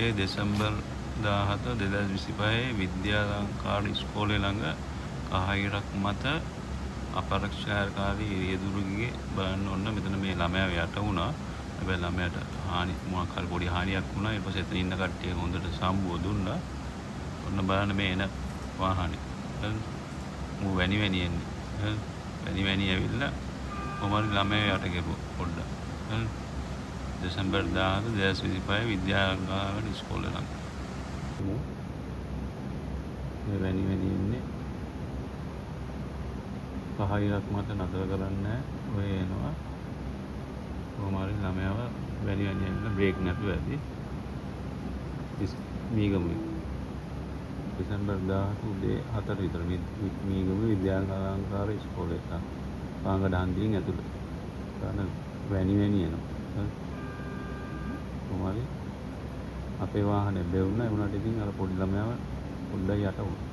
උදේ දෙසැම්බර් 17 2025 විද්‍යාලංකාර ඉස්කෝලේ ළඟ කහහිරක් මත අපරක්ෂාකාරී රියදුරුගේ බලන්න ඔන්න මෙතන මේ ළමයාව යට වුණා. හැබැයි ළමයාට හානි මොකක් හරි පොඩි හානියක් වුණා. ඊට පස්සේ එතන ඉන්න කට්ටිය හොඳට සම්බුව දුන්නා. ඔන්න බලන්න මේ එන වාහනේ. මු වැනි එන්නේ. වැනි ඇවිල්ලා කොහමද ළමයා යට ගෙරුවා පොඩ්ඩක්. දෙසැම්බර් 17 2025 විද්‍යාලංකාර ඉස්කෝලේ ළඟ. මේ වැනි ඉන්නේ කහහිරක් මත නතර කරන්නේ ඔය එනවා කොහොම හරි ළමයාව වැනි ඇවිල්ලා බ්‍රේක් නැතුව ඇති මීගමුවේ දෙසැම්බර් 17 උදේ 4 විතර මීගමුවේ විද්‍යාලංකාර ඉස්කෝලේ එක පාංගඩ හන්දියෙන් ඇතුළේ ගන්න වැනි එනවා කොහොම හරි අපේ වාහනේ බෙවුණා ඒ වුණාට ඉතින් අර පොඩි ළමයාව පොඩ්ඩක් යට වුණා